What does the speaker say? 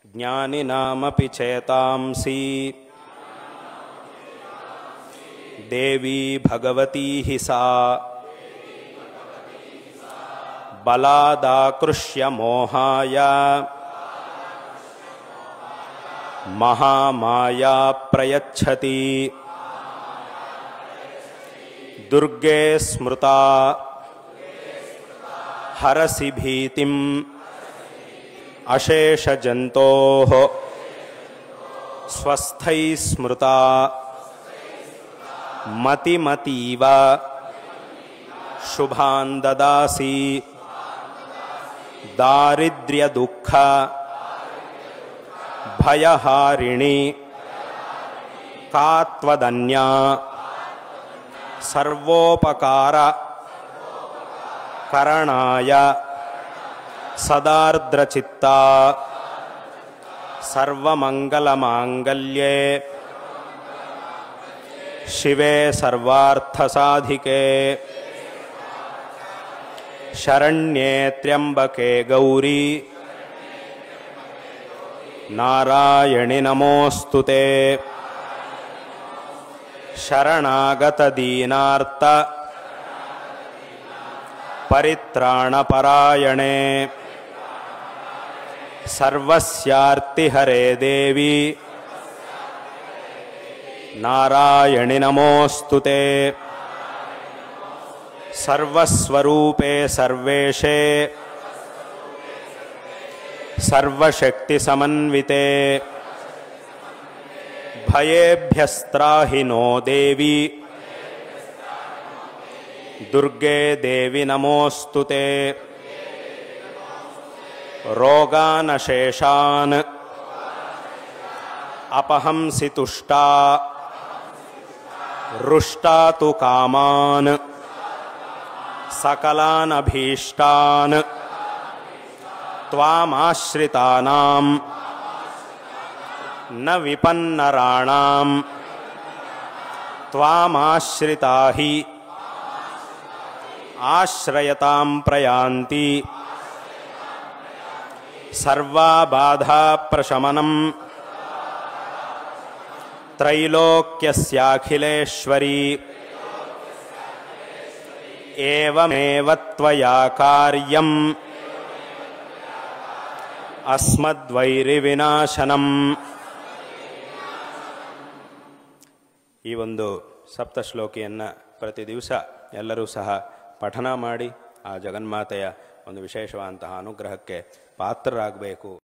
ಜ್ಞಾನಿನಾಮಪಿ ಚೇತಾಂಸಿ ದೇವಿ ಭಗವತಿ ಹಿ ಸಾ ಬಲಾದಾಕೃಷ್ಯ ಮೋಹಾಯ ಮಹಾಮಾಯಾ ಪ್ರಯಚ್ಛತಿ ದುರ್ಗೆ ಸ್ಮೃತಾ ಹರಸಿ ಭೀತಿಂ ಅಶೇಷಜಂತೋಃ ಸ್ವಸ್ಥೈ ಸ್ಮೃತಾ ಮತಿಮತೀವ ಶುಭಾನ್ ದದಾಸಿ ದಾರಿದ್ರ್ಯ ದುಃಖ ಭಯಹಾರಿಣಿ ಕಾತ್ವದನ್ಯಾ ಸರ್ವೋಪಕಾರ ಕರಣಾಯ ಸದಾರ್ದ್ರಚಿತ್ತಾ ಸರ್ವಮಂಗಲಮಾಂಗಲ್ಯೇ ಶಿವೆ ಸರ್ವಾರ್ಥಸಾಧಿಕೆ ಶರಣ್ಯೇ ತ್ರ್ಯಂಬಕೆ ಗೌರಿ ನಾರಾಯಣಿ ನಮೋಸ್ತುತೆ ಶರಣಾಗತ ದೀನಾರ್ಥ ಪರಿತ್ರಾಣಪರಾಯಣೆ ಸರ್ವಸ್ಯಾರ್ತಿಹರೇ ದೇವಿ ನಾರಾಯಣಿ ನಮೋಸ್ತುತೆ ಸರ್ವಸ್ವರೂಪೇ ಸರ್ವೇಶೇ ಸರ್ವಶಕ್ತಿಸಮನ್ವಿತೆ ಭಯೇಭ್ಯಸ್ತ್ರಾಹಿ ನೋ ದೇವಿ ದುರ್ಗೆ ದೇವಿ ನಮೋಸ್ತುತೆ ರೋಗಾನಶೇಷಾನ್ ಅಪಹಂಸಿ ತುಷ್ಟಾ ರುಷ್ಟಾ ತು ಕಾಮಾನ್ ಸಕಲಾನ್ ಅಭೀಷ್ಟಾನ್ ತ್ವಾಮಾಶ್ರಿತಾನಾಂ ನ ವಿಪನ್ನರಾಣಾಂ ತ್ವಾಮಾಶ್ರಿತಾ ಹಿ ಆಶ್ರಯತಾಂ ಪ್ರಯಾಂತಿ ಸರ್ವಾಬಾಧಾ ಪ್ರಶಮನಂ ತ್ರೈಲೋಕ್ಯಸ್ಯಾಖಿಲೇಶ್ವರಿ ಏವಮೇವ ತ್ವಯಾ ಕಾರ್ಯಂ ಅಸ್ಮದ್ವೈರಿವಿನಾಶನಂ. ಈ ಒಂದು ಸಪ್ತಶ್ಲೋಕಿಯನ್ನು ಪ್ರತಿ ದಿವಸ ಎಲ್ಲರೂ ಸಹ ಪಠನ ಮಾಡಿ ಆ ಜಗನ್ಮಾತೆಯ ಒಂದು ವಿಶೇಷವಾದಂತಹ ಅನುಗ್ರಹಕ್ಕೆ ಪಾತ್ರರಾಗಬೇಕು.